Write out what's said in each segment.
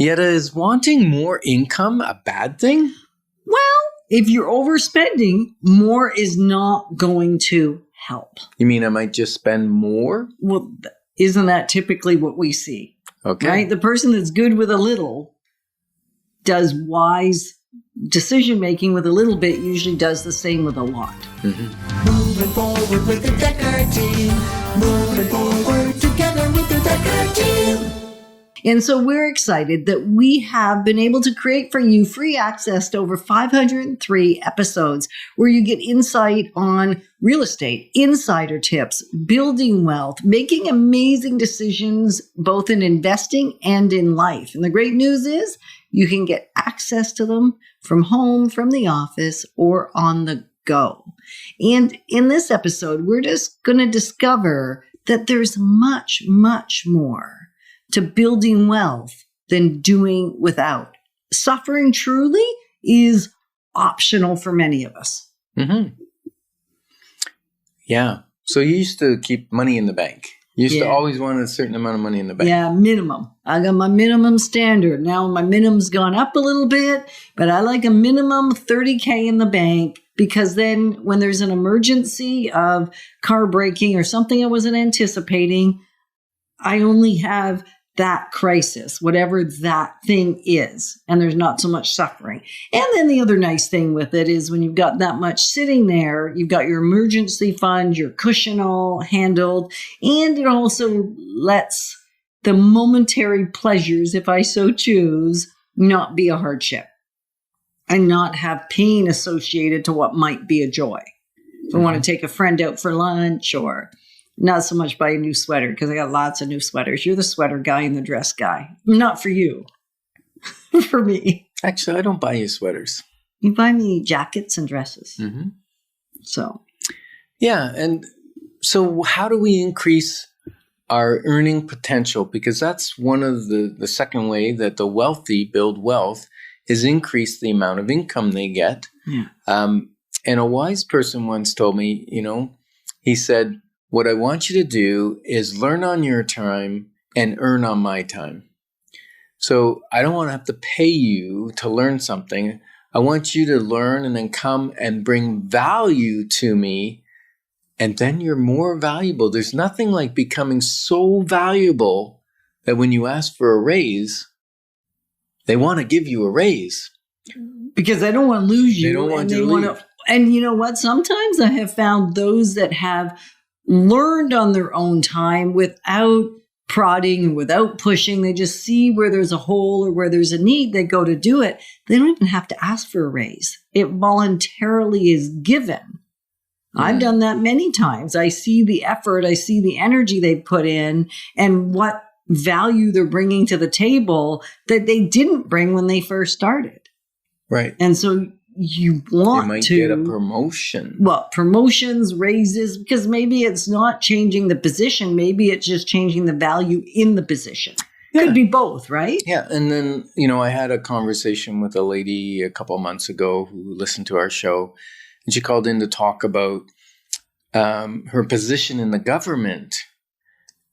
Yet is wanting more income a bad thing? Well, if you're overspending, more is not going to help. You mean I might just spend more? Well, isn't that typically what we see? Okay. Right? The person that's good with a little does wise decision-making with a little bit, usually does the same with a lot. Mm-hmm. Moving forward with the Decker team. Moving forward together with the Decker team. And so we're excited that we have been able to create for you free access to over 503 episodes where you get insight on real estate, insider tips, building wealth, making amazing decisions both in investing and in life. And the great news is you can get access to them from home, from the office, or on the go. And in this episode, we're just going to discover that there's much, much more to building wealth than doing without. Suffering truly is optional for many of us. Mm-hmm. Yeah. So you used to keep money in the bank. You used to always want a certain amount of money in the bank. Yeah, minimum. I got my minimum standard. Now my minimum's gone up a little bit, but I like a minimum $30K in the bank because then when there's an emergency of car breaking or something I wasn't anticipating, I only have that crisis, whatever that thing is, and there's not so much suffering. And then the other nice thing with it is when you've got that much sitting there, you've got your emergency fund, your cushion all handled, and it also lets the momentary pleasures, if I so choose, not be a hardship and not have pain associated to what might be a joy. If I want to take a friend out for lunch or not so much buy a new sweater because I got lots of new sweaters. You're the sweater guy and the dress guy. Not for you. For me. Actually, I don't buy you sweaters. You buy me jackets and dresses. Mm-hmm. So. Yeah. And so how do we increase our earning potential? Because that's one of the second way that the wealthy build wealth is increase the amount of income they get. Yeah. And a wise person once told me, he said, what I want you to do is learn on your time and earn on my time. So I don't want to have to pay you to learn something. I want you to learn and then come and bring value to me. And then you're more valuable. There's nothing like becoming so valuable that when you ask for a raise, they want to give you a raise. Because they don't want to lose you. They don't want you to leave. And you know what? Sometimes I have found those that have learned on their own time without prodding, without pushing. They just see where there's a hole or where there's a need. They go to do it. They don't even have to ask for a raise. It voluntarily is given. I've done that many times. I see the effort. I see the energy they put in and what value they're bringing to the table that they didn't bring when they first started. Right. And so you want they might to get a promotion. Well, promotions, raises, because maybe it's not changing the position. Maybe it's just changing the value in the position. Yeah. Could be both, right? Yeah. And then, I had a conversation with a lady a couple of months ago who listened to our show, and she called in to talk about her position in the government.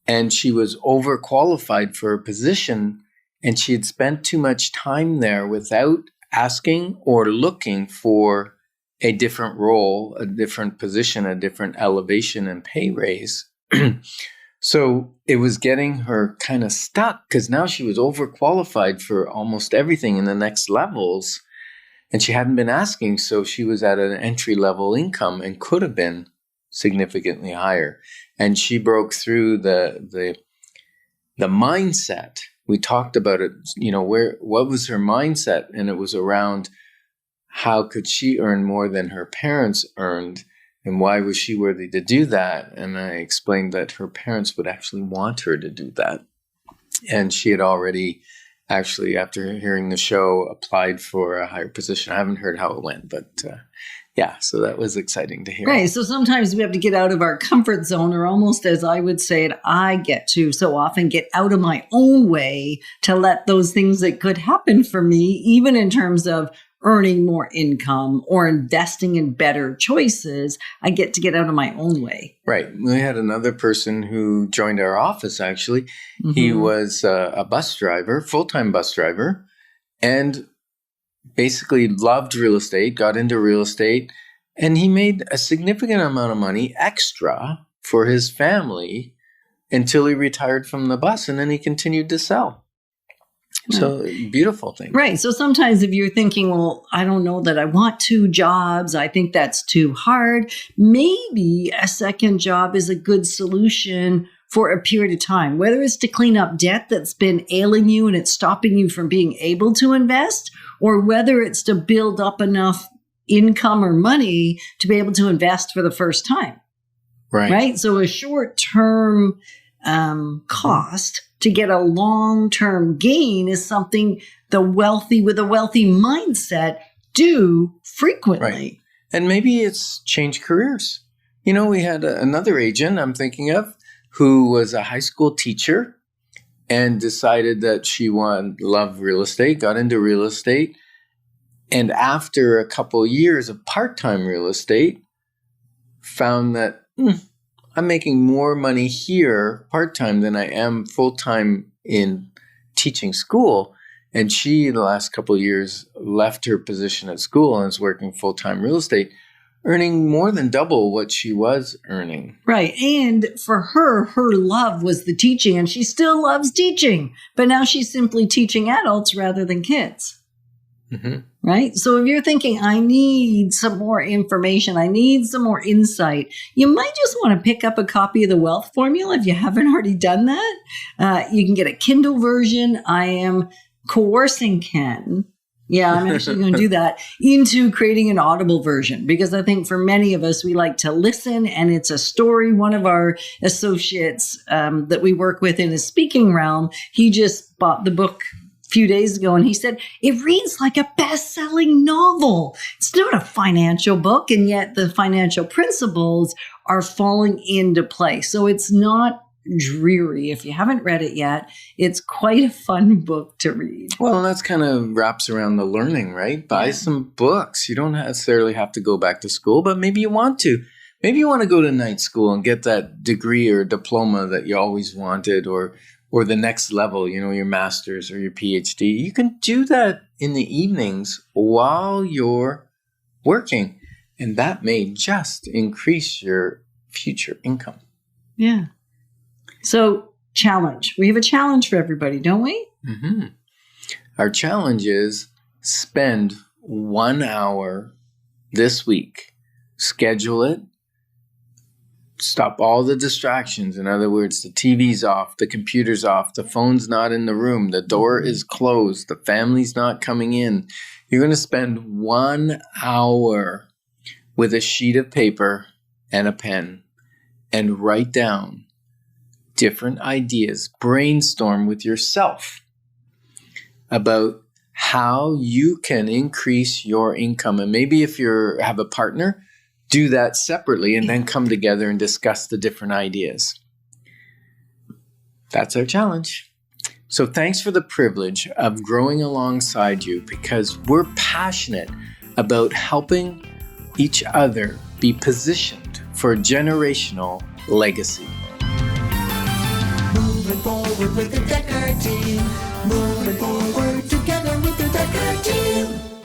And she was overqualified for her position, and she had spent too much time there without asking or looking for a different role, a different position, a different elevation and pay raise. So it was getting her kind of stuck because now she was overqualified for almost everything in the next levels, and she hadn't been asking. So she was at an entry level income and could have been significantly higher. And she broke through the mindset. We talked about it, what was her mindset? And it was around how could she earn more than her parents earned? And why was she worthy to do that? And I explained that her parents would actually want her to do that. And she had already actually, after hearing the show, applied for a higher position. I haven't heard how it went, but so that was exciting to hear. Right. So sometimes we have to get out of our comfort zone, or almost as I would say it, I get to so often get out of my own way to let those things that could happen for me, even in terms of earning more income or investing in better choices, I get to get out of my own way. Right. We had another person who joined our office, actually. Mm-hmm. He was a bus driver, full-time bus driver, and basically loved real estate, got into real estate, and he made a significant amount of money extra for his family until he retired from the bus, and then he continued to sell. So beautiful thing. Right. So sometimes if you're thinking, well, I don't know that I want 2 jobs, I think that's too hard, maybe a second job is a good solution for a period of time, whether it's to clean up debt that's been ailing you and it's stopping you from being able to invest, or whether it's to build up enough income or money to be able to invest for the first time. Right. So a short-term cost to get a long-term gain is something the wealthy with a wealthy mindset do frequently. Right. And maybe it's change careers. You know, we had another agent I'm thinking of who was a high school teacher and decided that she loved real estate, got into real estate. And after a couple of years of part-time real estate, found that I'm making more money here part-time than I am full-time in teaching school. And she, the last couple of years, left her position at school and is working full-time real estate, earning more than double what she was earning. Right. And for her love was the teaching, and she still loves teaching. But now she's simply teaching adults rather than kids. Mm-hmm. Right. So if you're thinking, I need some more information, I need some more insight, you might just want to pick up a copy of the Wealth Formula if you haven't already done that. You can get a Kindle version. I am coercing Ken. Yeah, I'm actually going to do that into creating an Audible version, because I think for many of us, we like to listen and it's a story. One of our associates that we work with in the speaking realm, he just bought the book few days ago, and he said, it reads like a best-selling novel. It's not a financial book, and yet the financial principles are falling into place. So it's not dreary. If you haven't read it yet, it's quite a fun book to read. Well, and that's kind of wraps around the learning, right? Buy some books. You don't necessarily have to go back to school, but maybe you want to. Maybe you want to go to night school and get that degree or diploma that you always wanted, or the next level, you know, your master's or your PhD. You can do that in the evenings while you're working, and that may just increase your future income. Yeah. So challenge. We have a challenge for everybody, don't we? Mm-hmm. Our challenge is spend 1 hour this week. Schedule it. Stop all the distractions. In other words, the TV's off, the computer's off, the phone's not in the room, the door is closed, the family's not coming in. You're going to spend 1 hour with a sheet of paper and a pen and write down different ideas. Brainstorm with yourself about how you can increase your income. And maybe if you have a partner, do that separately and then come together and discuss the different ideas. That's our challenge. So thanks for the privilege of growing alongside you, because we're passionate about helping each other be positioned for generational legacy. Moving forward with the Decker team. Moving forward together with the Decker team.